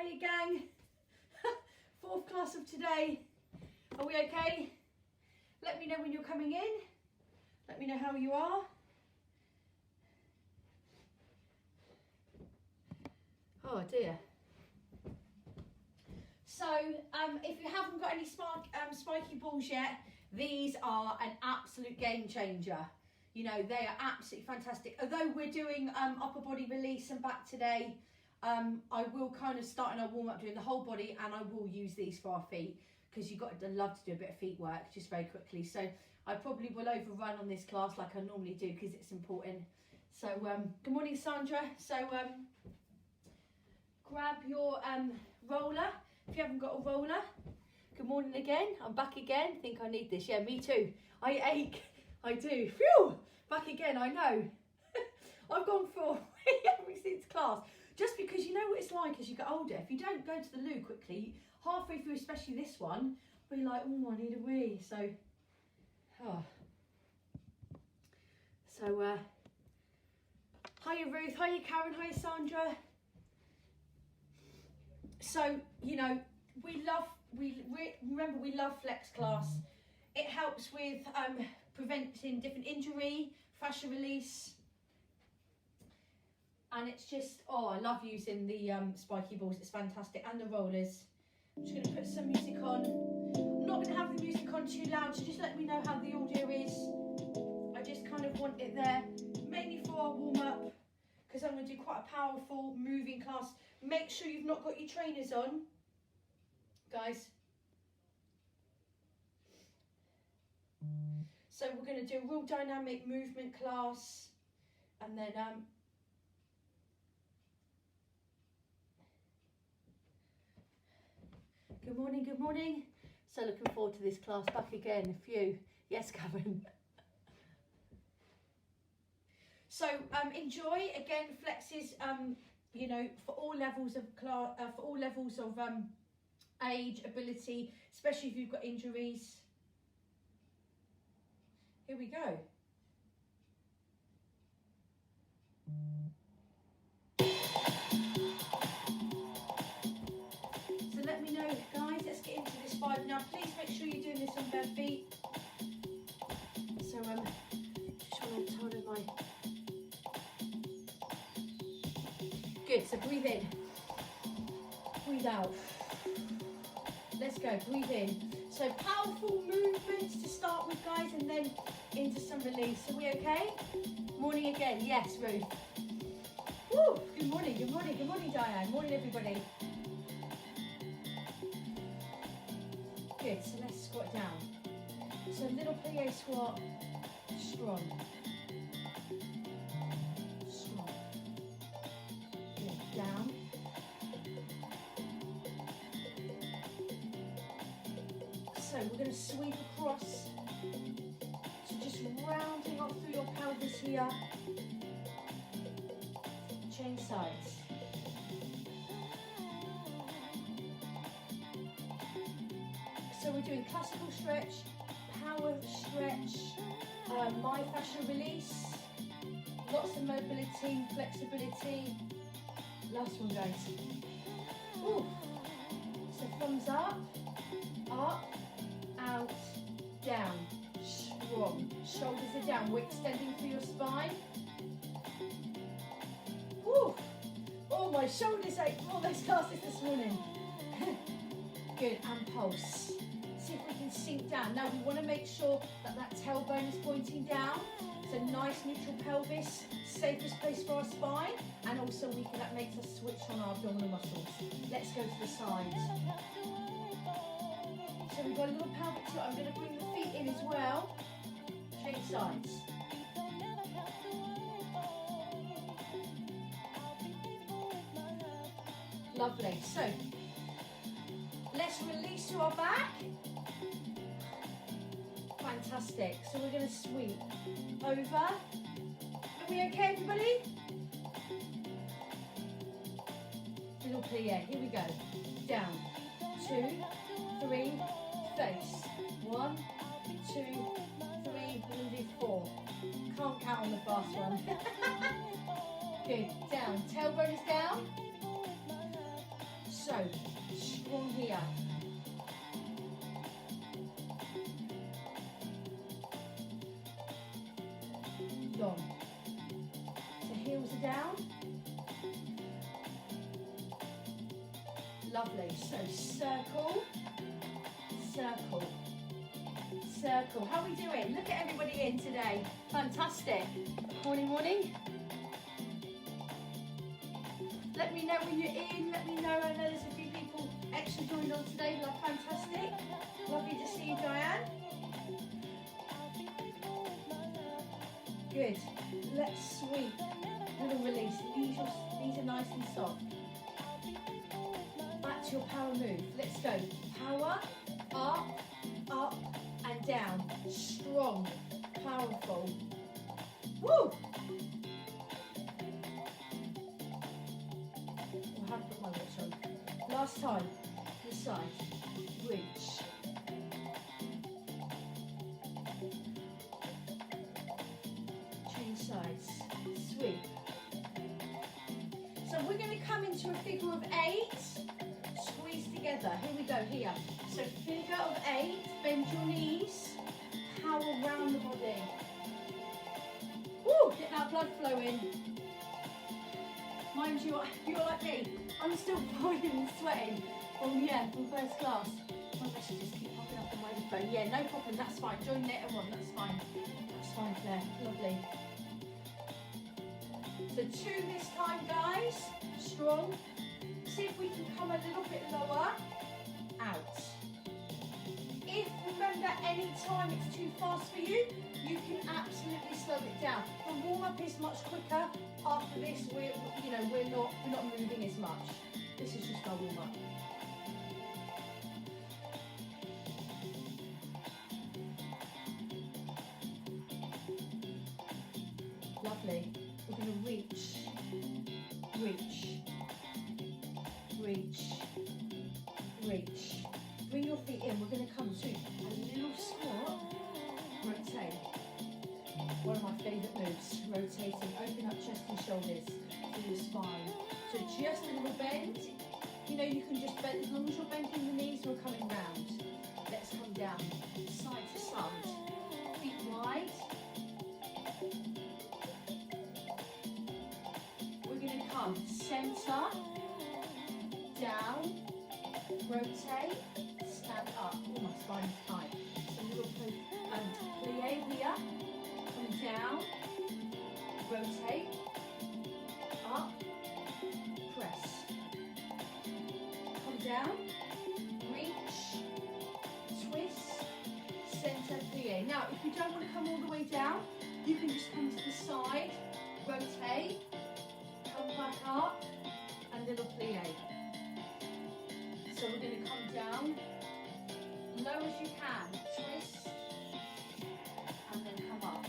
Hiya gang. Fourth class of today. Are we okay? Let me know when you're coming in. Let me know how you are. Oh dear. So if you haven't got any spiky balls yet, these are an absolute game changer. You know, they are absolutely fantastic. Although we're doing upper body release and back today, I will kind of start in our warm up doing the whole body, and I will use these for our feet because you've got to love to do a bit of feet work just very quickly. So I probably will overrun on this class like I normally do because it's important. So good morning, Sandra. So grab your roller if you haven't got a roller. Good morning again. I'm back again. I think I need this. Yeah, me too. I ache. I do. Phew! Back again, I know. I've gone for every since class. Just because you know what it's like as you get older. If you don't go to the loo quickly, halfway through, especially this one, we're like, oh, I need a wee. So, hiya Ruth, hiya Karen, hiya Sandra. So, you know, remember we love flex class. It helps with preventing different injury, fascia release, and it's just, oh, I love using the spiky balls. It's fantastic, and the rollers. I'm just going to put some music on. I'm not going to have the music on too loud, so just let me know how the audio is. I just kind of want it there, mainly for our warm up, because I'm going to do quite a powerful moving class. Make sure you've not got your trainers on, guys. So we're going to do a real dynamic movement class, and then good morning, good morning. So looking forward to this class. Back again, a few. Yes, Karen. So enjoy. Again, flexes, you know, for all levels of class, for all levels of age, ability, especially if you've got injuries. Here we go. So let me know, guys. Let's get into this vibe now. Please make sure you're doing this on bare feet. So just want to tone my. Good. So breathe in. Breathe out. Let's go. Breathe in. So powerful movements to start with, guys, and then into some release. Are we okay? Morning again. Yes, Ruth. Woo! Good morning, good morning, good morning, Diane. Morning, everybody. Good, so let's squat down. So little plie squat, strong. Strong. Good, down. So we're going to sweep across. So just rounding off through your pelvis here. Change sides. So we're doing classical stretch, power stretch, myofascial release, lots of mobility, flexibility. Last one, guys. Ooh. So thumbs up, out, down, strong. Shoulders are down. We're extending through your spine. Woo. Oh, my shoulders ache for all those classes this morning. Good, and pulse. See if we can sink down. Now we want to make sure that that tailbone is pointing down. So nice neutral pelvis, safest place for our spine, and also that makes us switch on our abdominal muscles. Let's go to the sides. So we've got a little pelvic tilt. I'm going to bring the feet in as well. Change sides. Lovely. So let's release to our back. Fantastic. So we're going to sweep over. Are we okay, everybody? Little plie. Here we go. Down. 2, 3. Face. 1, 2, 3. We're going to do 4. Can't count on the fast one. Good. Down. Tailbone is down. So strong here. Long. So heels are down. Lovely. So circle, circle, circle. How are we doing? Look at everybody in today. Fantastic. Morning, morning. Let me know when you're in. Let me know. I know there's a few people extra joined on today. Love, fantastic. Lovely to see you, Diane. Good. Let's sweep. Little release. These are nice and soft. Back to your power move. Let's go. Power, up, up, and down. Strong, powerful. Woo! I have put my watch on. Last time. This side. Reach. Change sides. Sweep. So we're going to come into a figure of 8. Squeeze together. Here we go. Here. So figure of 8. Bend your knees. Power around the body. Woo! Get that blood flowing. Mind you, you're like me. I'm still boiling and sweating from first class. Oh, I should just keep popping up on my phone. Yeah, no problem. That's fine. Join later on. That's fine. That's fine, Claire. Lovely. So 2 this time, guys. Strong. See if we can come a little bit lower. Out. If, remember, any time it's too fast for you, you can absolutely slow it down. The warm-up is much quicker. After this, we're not moving as much. This is just our warm-up. Lovely. We're going to reach, reach, reach, reach. Bring your feet in. We're going to come to a little squat. Rotate. One of my favourite moves. Rotating. Open up chest and shoulders through the spine. So just a little bend. You know, you can just bend as long as you're bending the knees. We're coming round. Let's come down side to side. Feet wide. We're going to come centre, down, rotate, stand up. Oh, my spine is tight. So a little plie here. Come down, rotate, up, press. Come down, reach, twist, centre, plie. Now, if you don't want to come all the way down, you can just come to the side, rotate, come back up, and little plie. So we're going to come down, low as you can, twist, and then come up.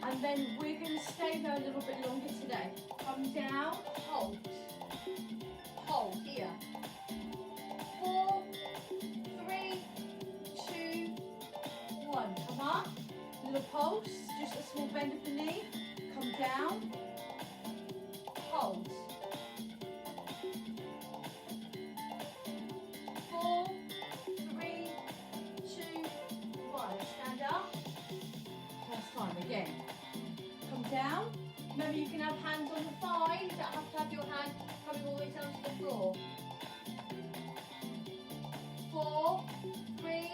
And then we're going to stay there a little bit longer today. Come down, hold, hold here. 4, 3, 2, 1. Come up, little pulse, just a small bend of the knee. Come down, hold. 4, 3, 2, 1. Stand up. First time again. Come down. Remember, you can have hands on the thigh. You don't have to have your hand coming all the way down to the floor. 4, 3,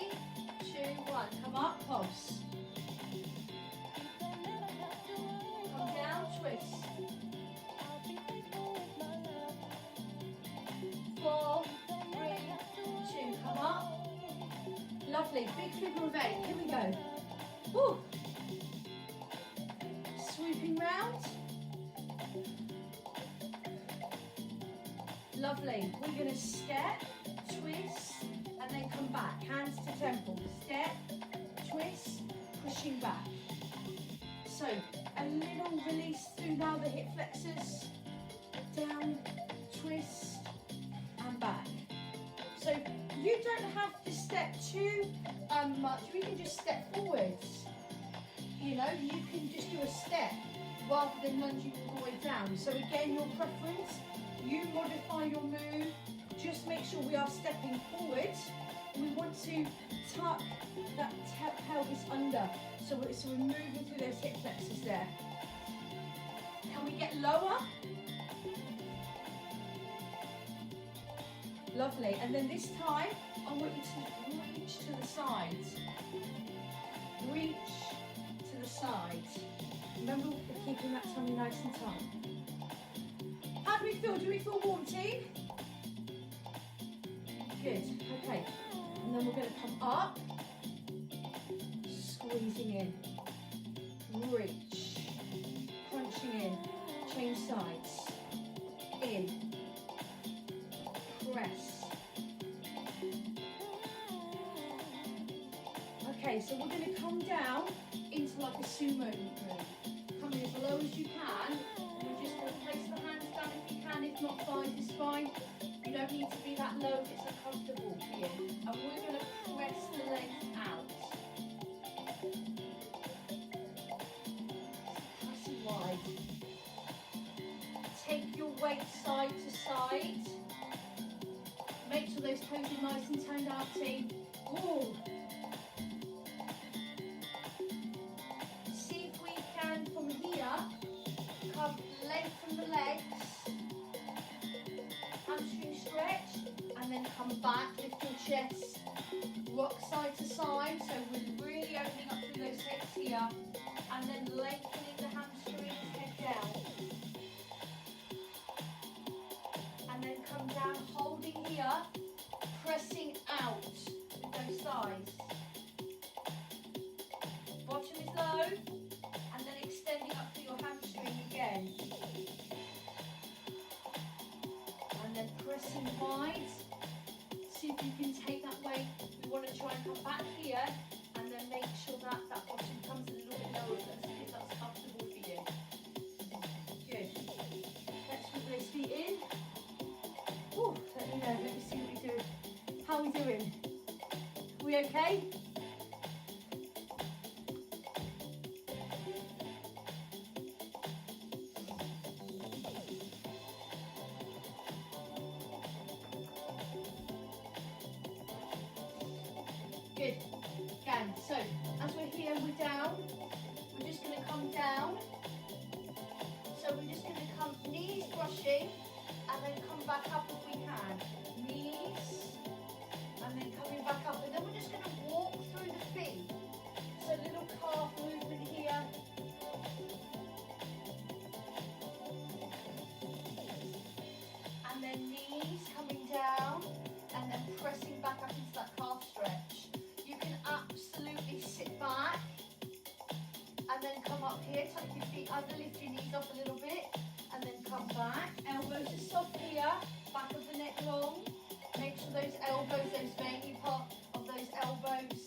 2, 1. Come up, pulse. Come down, twist. 4, 3, 2. Come up. Lovely. Big figure of 8. Here we go. Woo. Sweeping round. Lovely. We're going to step, twist, and then come back. Hands to temple. Step, twist, pushing back. So a little release through now the hip flexors. Down, twist, and back. So you don't have to step too much. We can just step forwards. You know, you can just do a step rather than lunging all the way down. So again, your preference, you modify your move just we are stepping forward. We want to tuck that pelvis under. So we're moving through those hip flexors there. Can we get lower? Lovely. And then this time, I want you to reach to the sides. Reach to the sides. Remember, we're keeping that tummy nice and tight. How do we feel? Do we feel warm, team? Good. Okay. And then we're going to come up, squeezing in, reach, crunching in, change sides, in, press. Okay, so we're going to come down into like a sumo movement. Coming as low as you can, and we're just going to place the hands down if you can, if not thighs is fine. You don't need to be that low if it's uncomfortable for you. And we're going to press the legs out. Pressing wide. Take your weight side to side. Make sure those toes are nice and turned out, team. Ooh. See if we can, from here, come lengthen the legs. Hamstring stretch, and then come back, lift your chest, rock side to side, so we're really opening up through those hips here, and then lengthening the hamstrings, head down, and then come down, holding here, pressing out with those thighs. Bottom is low, and then extending up through your hamstring again. And then pressing wide. See if you can take that weight. We want to try and come back here and then make sure that that bottom comes a little bit lower if that's comfortable for you. Good. Let's put those feet in. Ooh, let me know. Let me see what we're doing. How are we doing? Are we okay? Good. Again, so as we're here, we're down. We're just going to come down. So we're just going to come knees brushing and then come back up if we can. Knees and then coming back up. And then we're just going to walk through the feet. So little calf movement here. And then knees coming down and then pressing back up into that calf stretch. You can absolutely sit back and then come up here, tuck your feet under, lift your knees up a little bit and then come back. Elbows are soft here, back of the neck long. Make sure those elbows, those veiny part of those elbows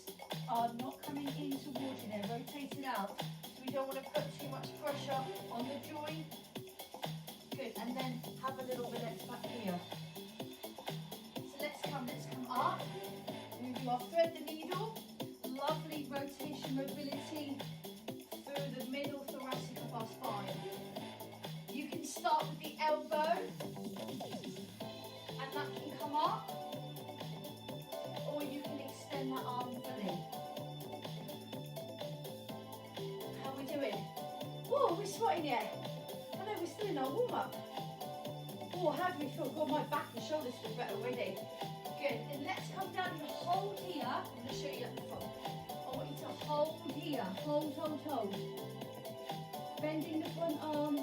are not coming in towards you, they're rotated out. So we don't want to put too much pressure on the joint. Good, and then have a little relax back here. So let's come up. We do our thread the needle, lovely rotation mobility through the middle thoracic of our spine. You can start with the elbow, and that can come up, or you can extend that arm fully. How are we doing? Oh, we're sweating yet. I know we're still in our warm-up. Oh, how do we feel? God, my back and shoulders feel better already. Good. Then let's come down and hold here. I'm going to show you at the front. I want you to hold here. Hold, hold, hold. Bending the front arm.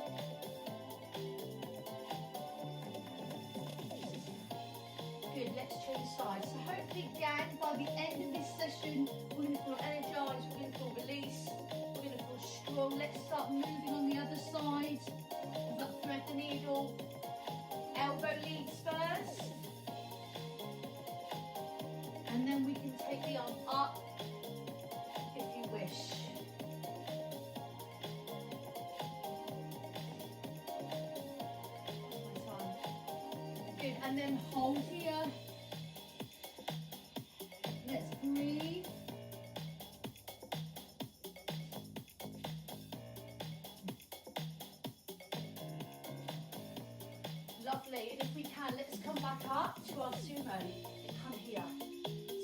Good. Let's change sides. So hopefully, again, by the end of this session, we're going to feel energized. We're going to feel release. We're going to feel strong. Let's start moving on the other side. We've got thread the needle. Elbow leads first. And then we can take the arm up if you wish. Good, and then hold here. Let's breathe. Lovely, and if we can, let's come back up to our sumo and come here.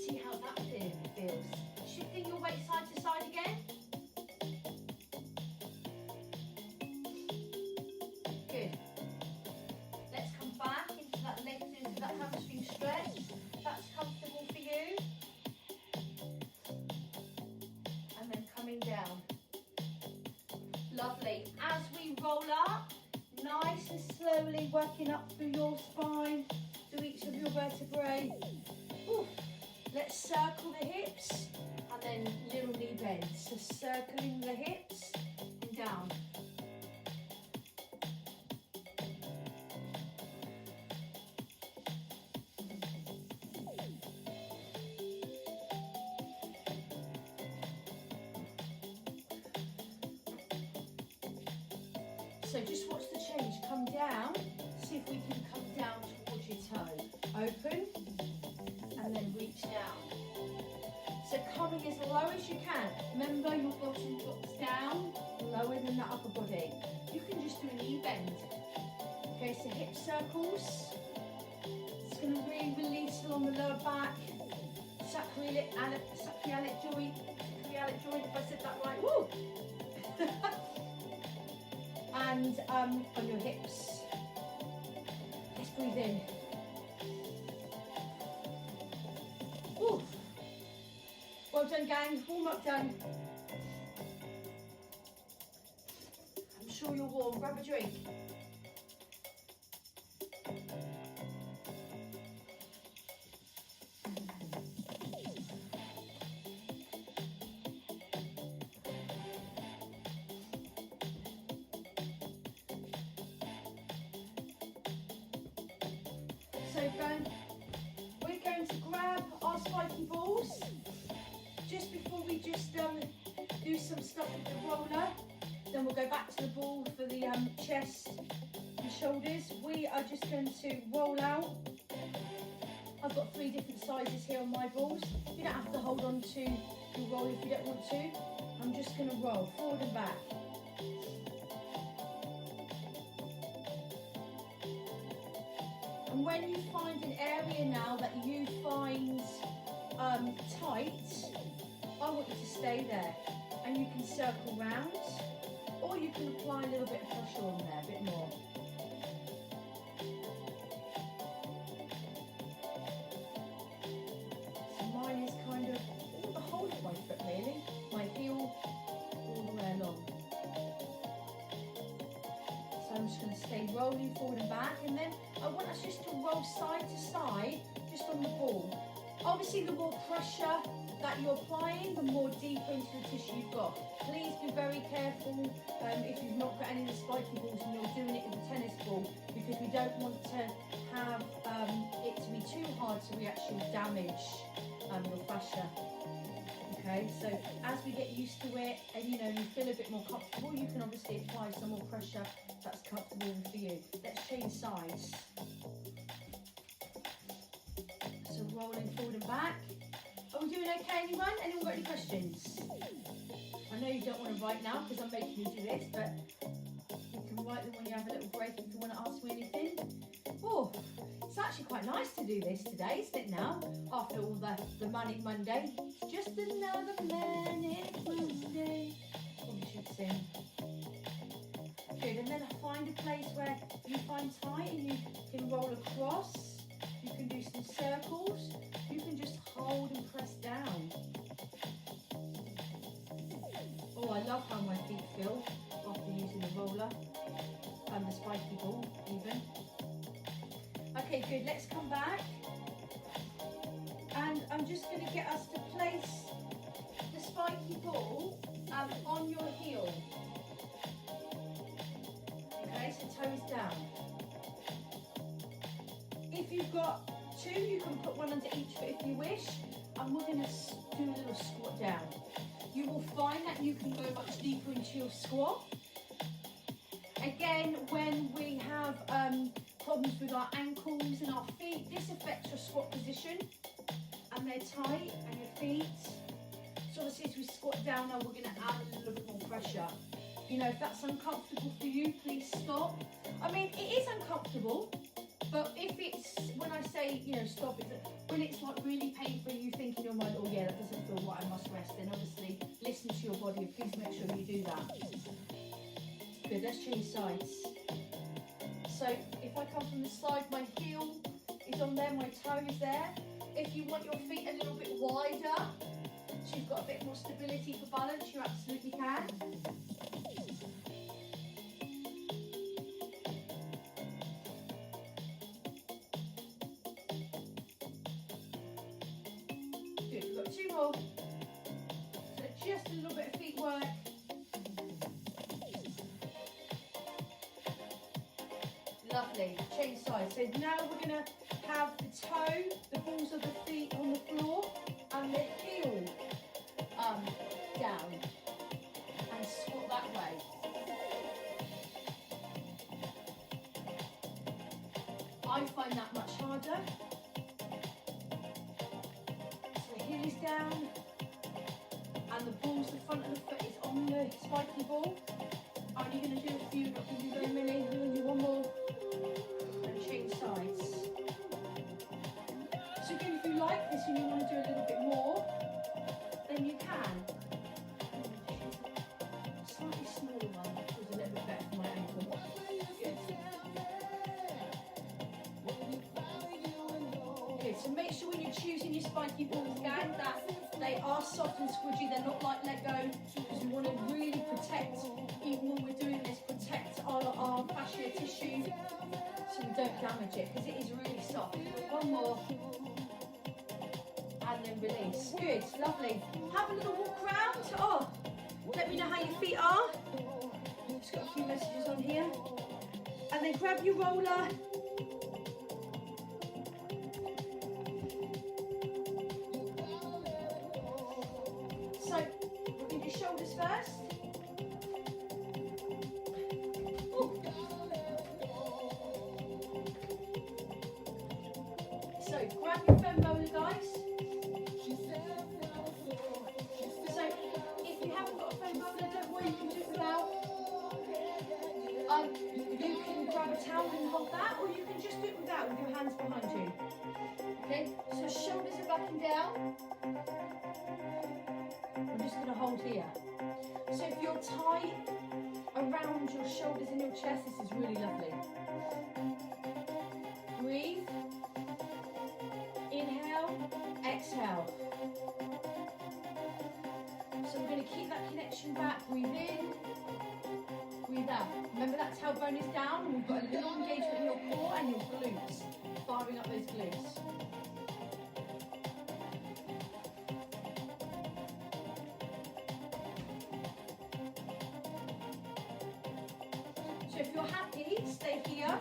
See how that feels. Shifting your weight side to side again. Good. Let's come back into that leg, into that hamstring stretch. That's comfortable for you. And then coming down. Lovely. As we roll up, nice and slowly working up through your spine, through each of your vertebrae. Ooh. Let's circle the hips and then little knee bends. So circling the hips and down. So just watch the change. Come down. See if we can come down towards your toe. Open and then reach down. So coming as low as you can. Remember your bottom drops down, lower than the upper body. You can just do a knee bend. Okay, so hip circles. It's going to really release along the lower back. Sacroiliac joint. Sacroiliac joint, if I said that right. Woo! And on your hips. Let's breathe in. Woo. Well done, gang. Warm up done. I'm sure you're warm. Grab a drink. We're going to grab our spiky balls just before we just do some stuff with the roller. Then we'll go back to the ball for the chest and shoulders. We are just going to roll out. I've got 3 different sizes here on my balls. You don't have to hold on to your roll if you don't want to. I'm just going to roll forward and back. And when you find an area now that you find tight, I want you to stay there. And you can circle round, or you can apply a little bit of pressure on there, a bit more. So mine is kind of the whole of my foot really, my heel all the way along. So I'm just going to stay rolling forward and back, and then I want us just to roll side to side, just on the ball. Obviously, the more pressure that you're applying, the more deeper into the tissue you've got. Please be very careful if you've not got any of the spiky balls and you're doing it with a tennis ball, because we don't want to have it to be too hard so we actually damage your fascia. Okay, so as we get used to it and you feel a bit more comfortable, you can obviously apply some more pressure that's comfortable for you. Let's change sides. So rolling forward and back. Are we doing okay, anyone? Anyone got any questions? I know you don't want to write now because I'm making you do this, but you can write them when you have a little break if you want to ask me anything. Oh, it's actually quite nice to do this today, isn't it now? After all the Manic Monday. It's just another Manic Monday. Probably should sing. Good, and then find a place where you find tight and you can roll across. You can do some circles. You can just hold and press down. Oh, I love how my feet feel after using the roller and the spiky ball even. Okay, good, let's come back. And I'm just going to get us to place the spiky ball on your heel. Okay, so toes down. If you've got 2, you can put one under each foot if you wish. And we're going to do a little squat down. You will find that you can go much deeper into your squat. Again, when we have problems with our ankles and our feet, this affects your squat position. And they're tight, and your feet. So obviously as we squat down now, we're going to add a little bit more pressure. If that's uncomfortable for you, please stop. I mean, it is uncomfortable, But if it's, when I say, you know, stop, it's when it's like really painful, you think in your mind, oh yeah, that doesn't feel right, I must rest, then obviously listen to your body, and please make sure you do that. Good, let's change sides. So if I come from the side, my heel is on there, my toe is there. If you want your feet a little bit wider, so you've got a bit more stability for balance, you absolutely can. Good, we've got 2 more. So just a little bit of feet work. Lovely, change sides. So now we're going to have the toe, the balls of the feet on the floor, and the heel down, and squat that way. I find that much harder. So the heel is down, and the balls, the front of the foot is on the spiky ball. Are you going to do a few? Not going to do very many. We're going to do one more. Change sides. So again, if you like this and you want to do a little bit more, then you can. Slightly smaller one, which is a little bit better for my ankle. Good. Good, so make sure when you're choosing your spiky balls, gang, that they are soft and squidgy, they're not like let go, because we want to really protect, even when we're doing this, protect our fascia tissue, so we don't damage it, because it is really soft. One more, and then release. Good, lovely. Have a little walk around. Oh, let me know how your feet are. Just got a few messages on here. And then grab your roller. So, we're going to do shoulders first. So grab your foam roller, guys. So if you haven't got a foam roller, don't worry, you can do it without. You can grab a towel and hold that, or you can just do it without, with your hands behind you. Okay, so shoulders are back and down. I'm just going to hold here. So if you're tight around your shoulders and your chest, this is really lovely. Breathe. Inhale, exhale. So we're going to keep that connection back. Breathe in, breathe out. Remember that tailbone is down, and we've got a little engagement in your core and your glutes. Firing up those glutes. So if you're happy, stay here.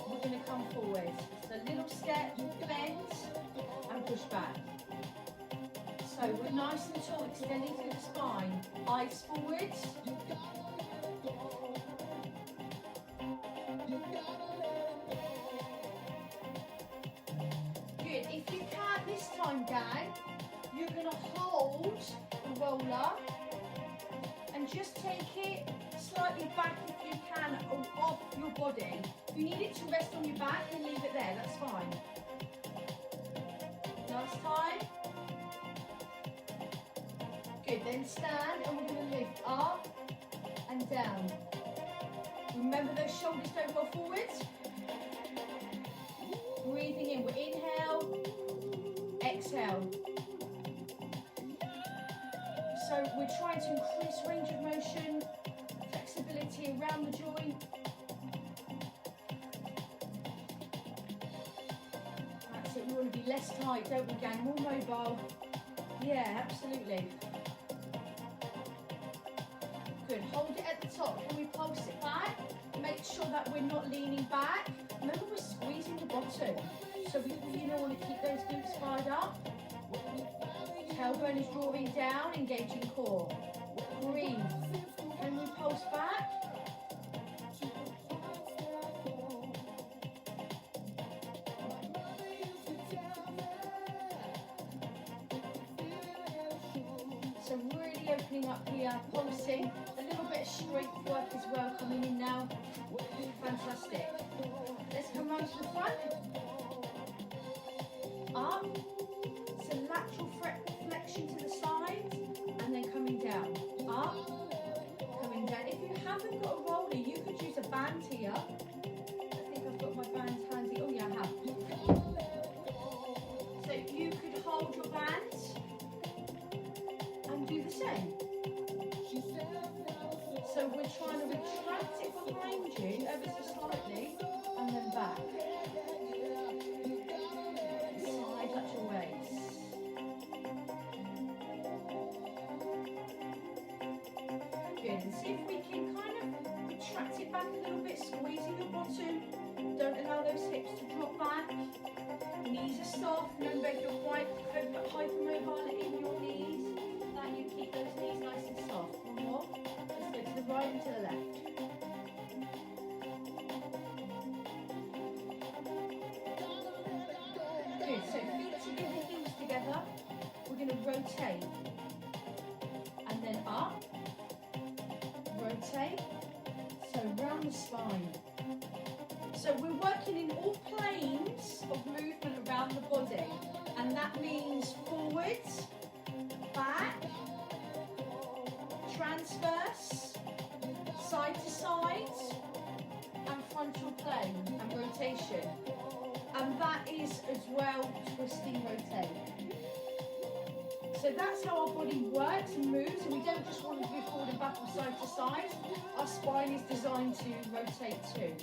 We're going to come forward. So a little step, bend, and push back. So we're nice and tall, extending through the spine. Eyes forward. Good. If you can this time, gang, you're going to hold the roller and just take it slightly back if you can off your body. If you need it to rest on your back, then leave it there, that's fine. Last time. Good, then stand and we're going to lift up and down. Remember those shoulders don't go forwards. Breathing in, we'll inhale, exhale. So we're trying to increase range of motion, flexibility around the joint. That's it, we want to be less tight, don't we, gang? More mobile. Yeah, absolutely. Good, hold it at the top. When we pulse it back, make sure that we're not leaning back. Remember, we're squeezing the bottom. So we want to keep those glutes fired up. Tailbone is drawing down, engaging core. Breathe. Can we pulse back? So really opening up here, pulsing. A little bit bit of strength work as well coming in now. Fantastic. Let's come round to the front. Up. So lateral flexion to the side and then coming down. Up. Coming down. If you haven't got a roller, you could use a band here. I think I've got my band handy. Oh yeah, I have. So you could hold your band and do the same. So we're trying to retract it behind you ever so slightly and then back. Side touch your waist. Good. And see if we can kind of retract it back a little bit, squeezing your bottom. Don't allow those hips to drop back. Knees are soft. Remember, if you're quite hypermobile in your knees, that you keep those knees nice and soft. One more. Let's go to the right and to the left. Good. So feet together, heels together. We're going to rotate. And then up. Rotate. So round the spine. So we're working in all planes of movement around the body, and that means forwards, back, transverse, side to side, and frontal plane and rotation. And that is as well twisting, rotate. So that's how our body works and moves, and we don't just want to be forward and back or side to side. Our spine is designed to rotate too.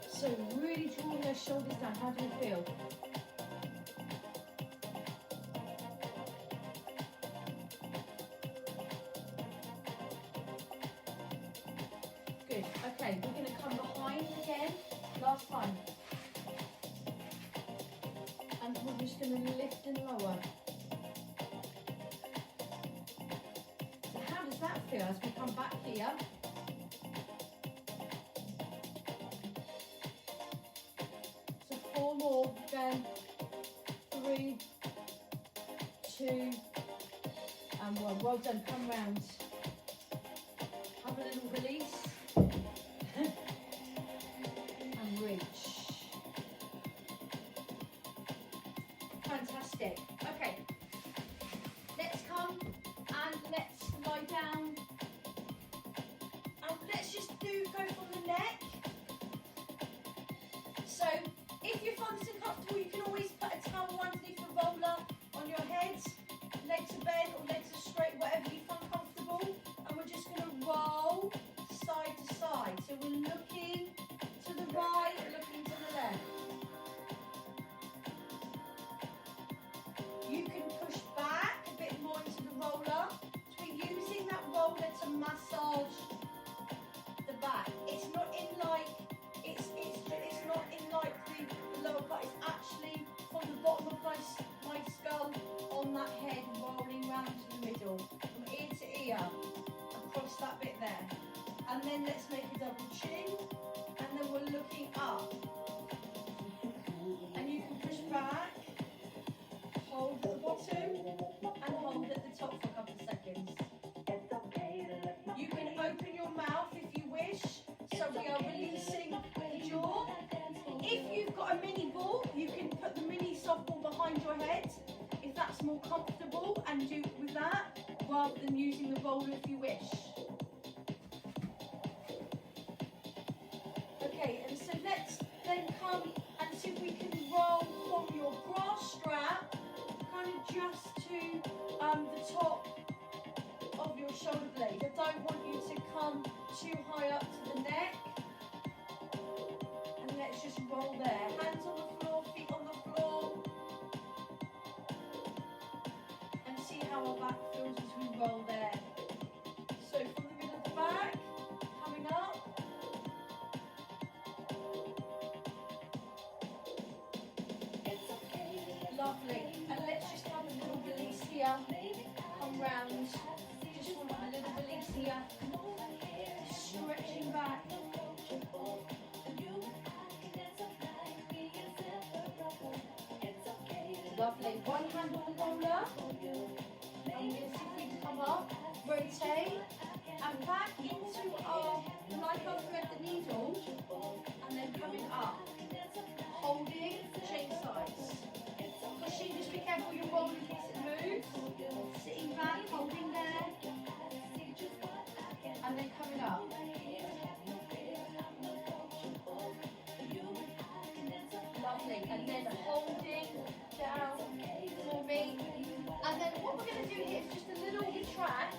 So really drawing those shoulders down. How do you feel? Good. Okay, we're going to come behind again. Last time. And we're just going to lift and lower. So how does that feel as we come back here? So 4 more, then 3, 2, and 1. Well done, come round. Have a little release. And reach. Fantastic. Okay. Let's come and let's lie down. And let's just go from the neck. So if you find this uncomfortable, you can always put a towel underneath the roller on your head. Legs are bent or legs are straight, whatever you find comfortable. And we're just going to roll side to side. So we're looking to the right, looking to the left. You can push back a bit more into the roller. So we're using that roller to massage the back. It's not in like the lower part. It's actually from the bottom of my skull on that head, rolling round to the middle, from ear to ear, across that bit there. And then let's make a double chin, and then we're looking up. And you can push back, hold at the bottom, and hold at the top for a couple of seconds. You can open your mouth if you wish, so we are releasing the jaw. If you've got a mini ball, you can put the mini softball behind your head, if that's more comfortable, and do it with that, rather than using the roller if you wish. Okay, and so let's then come and see if we can roll from your bra strap, kind of just to the top of your shoulder blade. I don't want you to come too high up to the neck. And let's just roll there. Hands on the floor, feet on the floor. And see how our back feels as we roll there. So from the middle of the back, coming up. Lovely. And let's just have a little release here. Come round. Just want a little release here. Stretching back. Lovely. One hand on the roller. And we're going to see if we can come up, rotate, and back into our, like our thread the needle, and then coming up. Holding, change sides. Pushing, just be careful you're rolling in case it moves. Sitting back, holding there. And then coming up. Lovely. And then holding down for me. And then what we're going to do here is just a little retract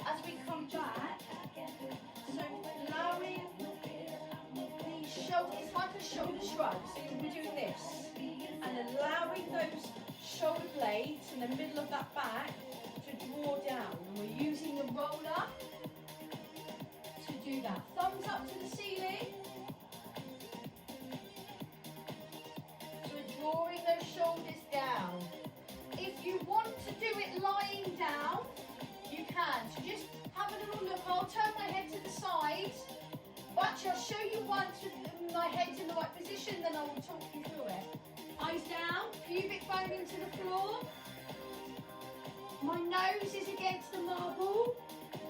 as we come back. So allowing the shoulder, it's like a shoulder shrug. So you'll be doing this. And allowing those shoulder blades in the middle of that back to draw down. And we're using the roller to do that. Thumbs up to the ceiling. So we're drawing those shoulders down. If you want to do it lying down, you can. So just have a little look. I'll turn my head to the side. Actually, I'll show you once with my head's in the right position, then I will talk you through it. Eyes down, pubic bone into the floor. My nose is against the marble.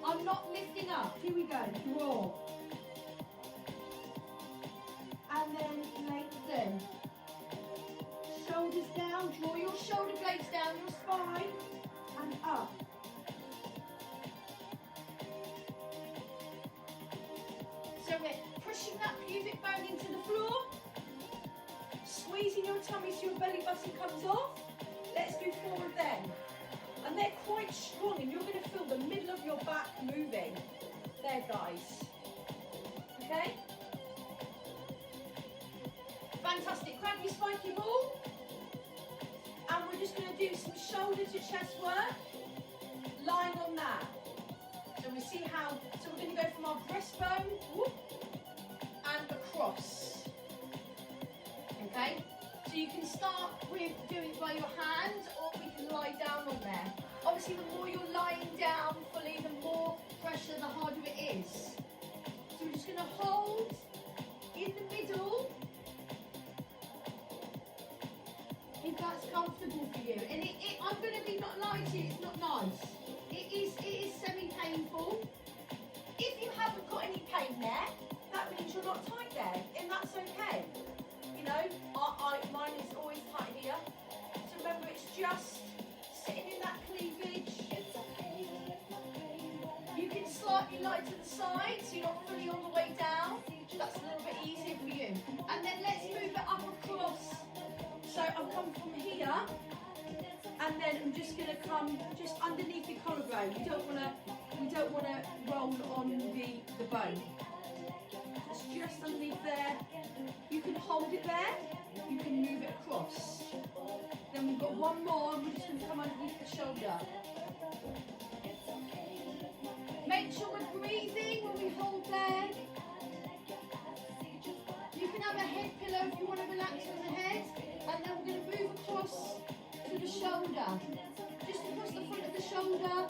I'm not lifting up. Here we go. Draw. And then lengthen. Shoulders down. Draw your shoulder blades down your spine. And up. So we're pushing that pubic bone into the floor. Squeezing your tummy so your belly button comes off. Let's do forward then. And they're quite strong and you're going to feel the middle of your back moving. There, guys. Okay? Fantastic. Grab your spiky ball. And we're just going to do some shoulder to chest work. Lying on that. So we see how, so we're going to go from our breastbone, whoop, and across. Okay? So you can start with doing it by your hand, or we can lie down on there. Obviously, the more you're lying down fully, the more pressure, the harder it is. So we're just going to hold in the middle, if that's comfortable for you. And I'm going to be not lying to you, it's not nice. It is semi-painful. If you haven't got any pain there, that means you're not tight there, and that's okay. You know, mine is always tight here. So remember, it's just sitting in that cleavage. You can slightly lie to the side, so you're not fully on the way down. That's a little bit easier for you. And then let's move it up across. So I've come from here, and then I'm just going to come just underneath your collarbone. We don't want to roll on the bone. It's just underneath there. You can hold it there. You can move it across. Then we've got one more, and we're just going to come underneath the shoulder. Make sure we're breathing when we hold there. You can have a head pillow if you want to relax on the head. And then we're going to move across to the shoulder. Just across the front of the shoulder.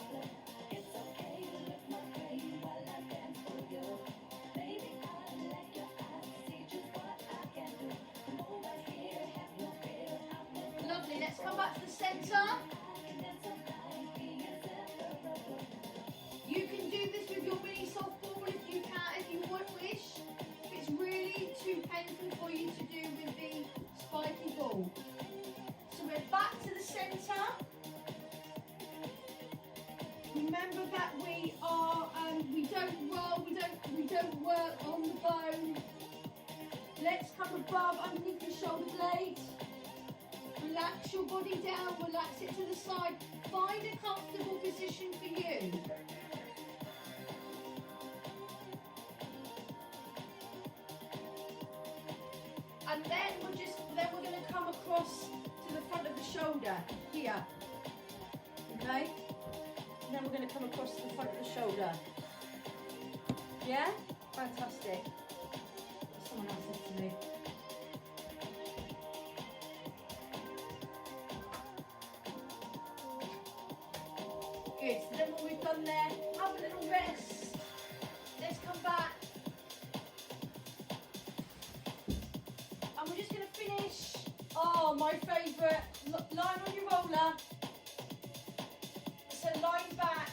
Lovely, let's come back to the centre. You can do this with your mini softball if you can, if you would wish. If it's really too painful for you to do with the spiky ball. So we're back to the centre. Remember that we are, we don't roll, we don't work on the bone. Let's come above, underneath the shoulder blades. Relax your body down, relax it to the side. Find a comfortable position for you. And then we're going to come across to the front of the shoulder here. Okay? And then we're going to come across to the front of the shoulder. Yeah? Fantastic. Someone else said to me. Good. So then what we've done there, have a little rest. Let's come back. And we're just going to finish. Oh, my favourite line on your roller. So line back.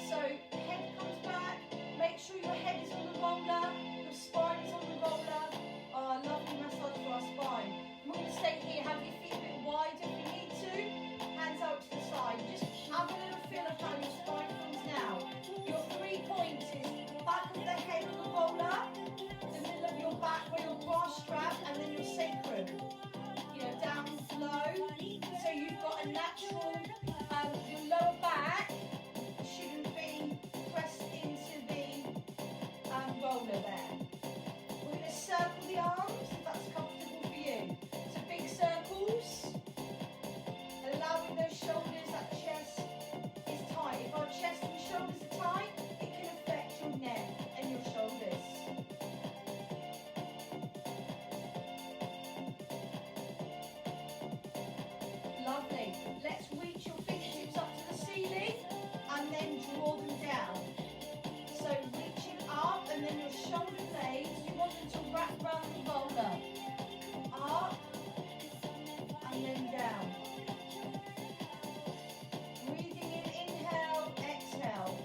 So head comes back. Make sure your head is on the roller, your spine is on the roller. Oh, lovely massage for our spine. We're going to stay here. Have your feet a bit wide if you need to. Hands out to the side. Just have a little feel of how your spine comes now. Your 3 points is back of the head on the roller, the middle of your back where your bra strap, and then your sacrum. You know, down low. So you've got a natural, your lower back shouldn't be pressed into the roller there. We're going to circle the arms if that's comfortable for you. So big circles, allowing those shoulders, that chest is tight. If our chest and shoulders are tight, it can affect your neck and your shoulders. Lovely. Let's reach your fingertips up to the ceiling and then draw them down. So reaching up and then your shoulder blades, you want them to wrap around the roller. Up and then down. Breathing in, inhale, exhale.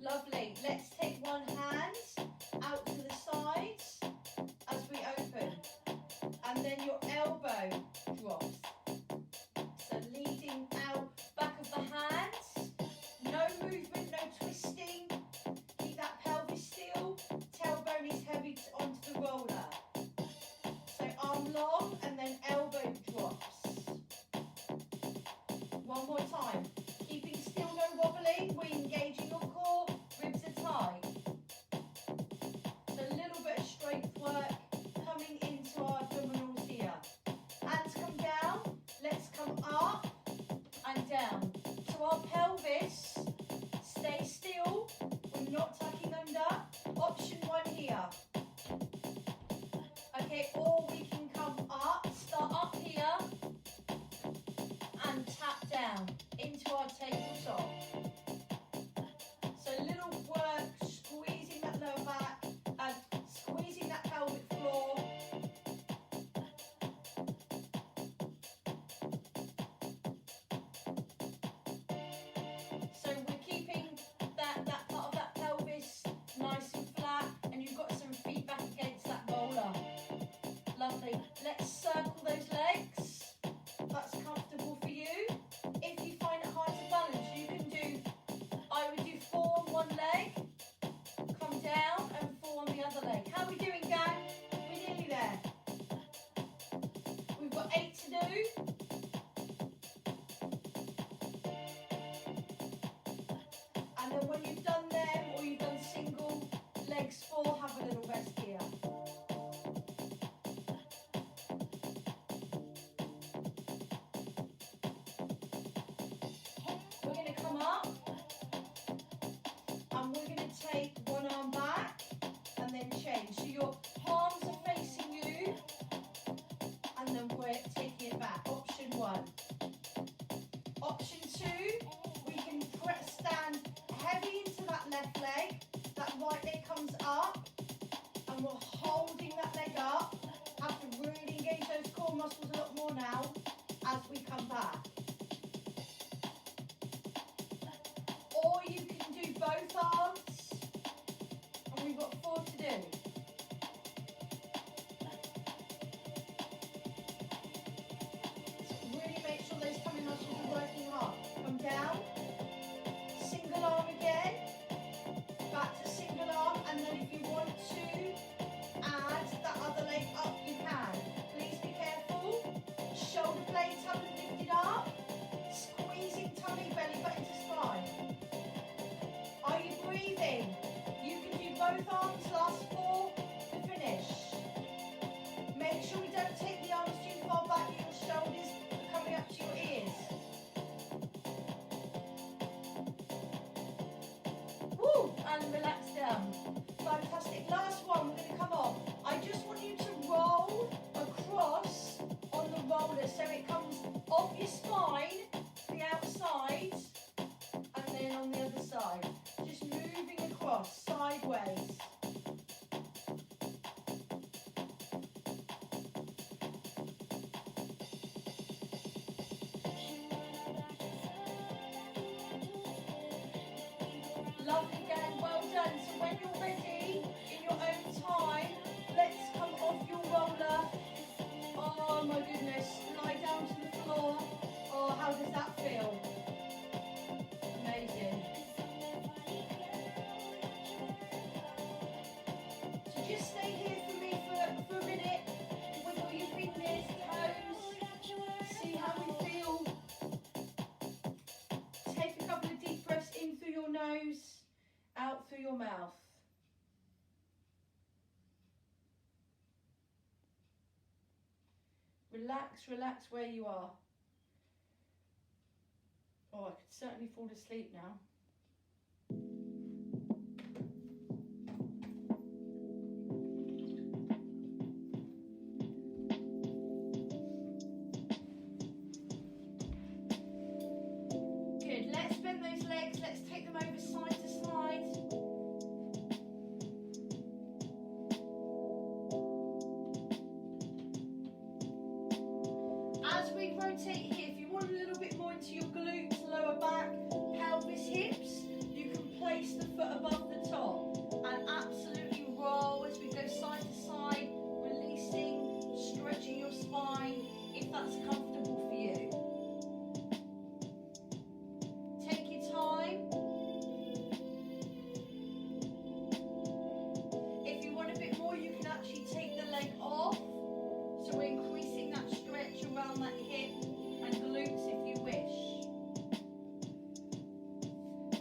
Lovely. Let's take one hand out to the sides as we open. And then your elbow drops. So leading out, back of the hands. No movement, no twisting. Keep that pelvis still. Tailbone is heavy onto the roller. So arm long and then elbow drops. One more time. Keeping still, no wobbling. We're engaging your core. Ribs are tight. So a little bit of strength work coming into our abdominals here. Hands come down. Let's come up and down. So our pelvis, stay still. We're not tucking under. Option 1 here. Okay, or we can come up, start up here and tap down into our tabletop. So a little work, squeezing that lower back and squeezing that pelvic floor. So we're keeping that part of that pelvis nice and flat, and you've got some feedback against that roller. Lovely. Let's circle those legs. That's comfortable for you. If you find it hard to balance, you can do, I would do 4 on one leg, come down, and 4 on the other leg. How are we doing, gang? We're nearly there. We've got 8 to do. And then when you've done them, or you've done single legs 4, have a little rest here. We're going to come up and we're going to take one arm back and then change. So your palms are facing you and then we're taking it back. Option 1. Option 2, we can stand heavy into that left leg. That right leg comes up and we're holding that leg up. Have to really engage those core muscles a lot more now as we come back. Or you can do both arms, and we've got 4 to do. So really make sure those tummy muscles are working hard. Come down, single arm again, back to single arm, and then if you want to add that other leg up, you can. Please be careful. Shoulder blades haven't lifted up. Squeezing tummy, belly button to spine. Are you breathing? You can do both arms, last 4 to finish. Make sure we don't take the arms too far back that your shoulders are coming up to your ears. Woo! And relax down. Fantastic. Last one, we're going to come on. I just want you to roll across sideways. Lovely gang, well done. So when you're ready, in your own time, let's come off your roller. Oh my goodness, lie down to the floor. Oh, how does that feel? Amazing. So just stay here for me for a minute. Wiggle your fingers, toes. See how we feel. Take a couple of deep breaths in through your nose, out through your mouth. Relax, relax where you are. Oh, I could certainly fall asleep now. Good, let's bend those legs, let's take them over side to side. As we rotate here, if you want a little bit more into your glutes, lower back, pelvis, hips, you can place the foot above the top and absolutely roll as we go side to side, releasing, stretching your spine if that's comfortable for you. Take your time. If you want a bit more, you can actually take the leg off. So we're increasing that stretch around that hip and glutes if you wish.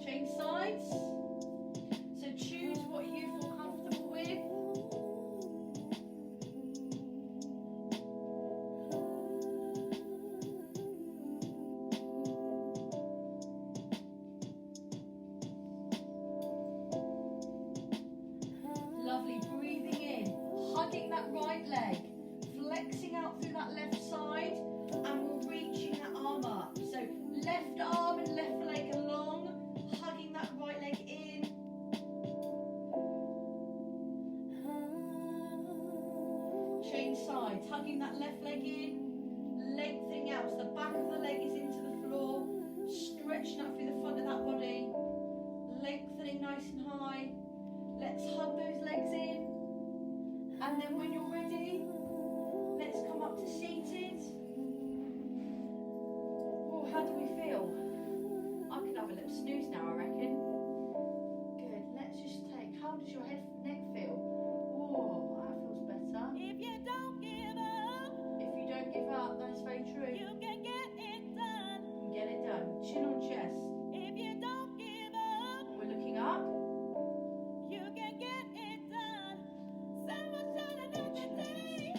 Change sides. So choose what you feel comfortable with. Lovely, breathing in, hugging that right leg, flexing out through that left side, and we're reaching that arm up. So left arm and left leg along, hugging that right leg in. Change sides, hugging that left leg in, lengthening out. So the back of the leg is into the floor, stretching up through the front of that body, lengthening nice and high. Let's hug those legs in. And then when you're ready, let's come up to seated. Oh, how do we feel? I could have a little snooze now, I reckon. Good, let's just take, how does your neck feel? Oh, that feels better. If you don't give up, If you don't give up, that's very true. you can get it done. You can get it done. Chin on chest. If you don't give up, We're looking up. you can get it done. Someone should another day.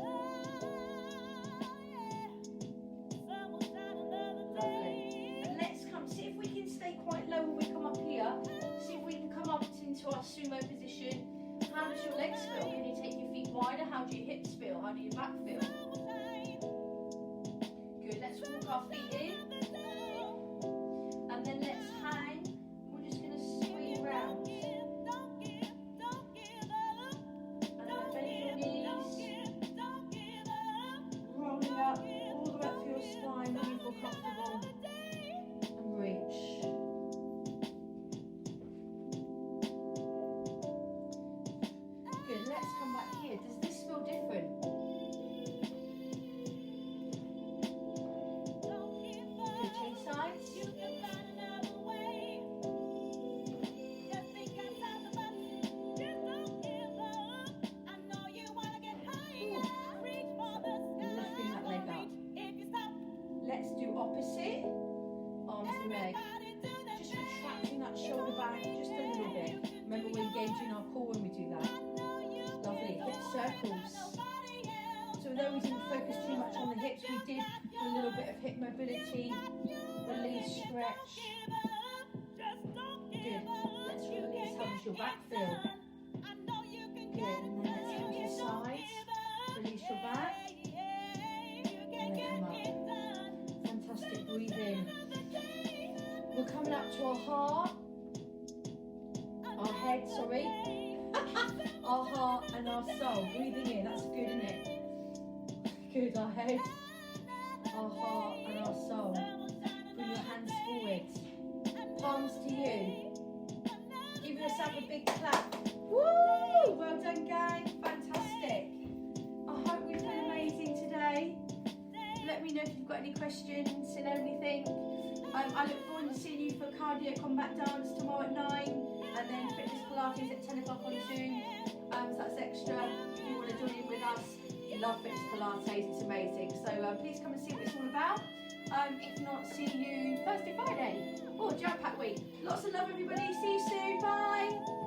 Oh, yeah. Someone should another Lovely. day. And let's come, see if we can stay quite low when we come up here. See if we can come up into our sumo position. How does your legs feel? Can you take your feet wider? How do your hips feel? How do your back feel? Good, let's walk our feet in. And then let's hang. We're just going to swing round. And then bend your knees. Rolling up all the way up through your spine when you feel comfortable. And reach. Good, let's come back here. Does this feel different? Good, change sides. Lifting that leg up. Let's do opposite. Arms and leg. Just retracting that shoulder back just a little bit. Remember, we're engaging our core when we do that. Lovely. Hip circles. So although we didn't focus too much on the hips, we did a little bit of hip mobility, release, stretch. Good. Let's release. How does your back feel? Good. And then let's come to the sides. Release your back. And then come up. Fantastic. Breathe in. We're coming up to our heart. Our head, sorry. Our heart and our soul. Breathing in, that's good, isn't it? Good, our head, our heart and our soul. Bring your hands forward. Palms to you. Give yourself a big clap. Woo! Well done, gang. Fantastic. I hope we've been amazing today. Let me know if you've got any questions and anything. I look forward to seeing you for cardio combat dance tomorrow at 9, and then fitness Pilates at 10 o'clock on Zoom. So that's extra. If you want to join in with us, love fitness Pilates, it's amazing. So please come and see what it's all about. If not, see you Thursday, Friday, or Jam Pack Week. Lots of love, everybody. See you soon. Bye.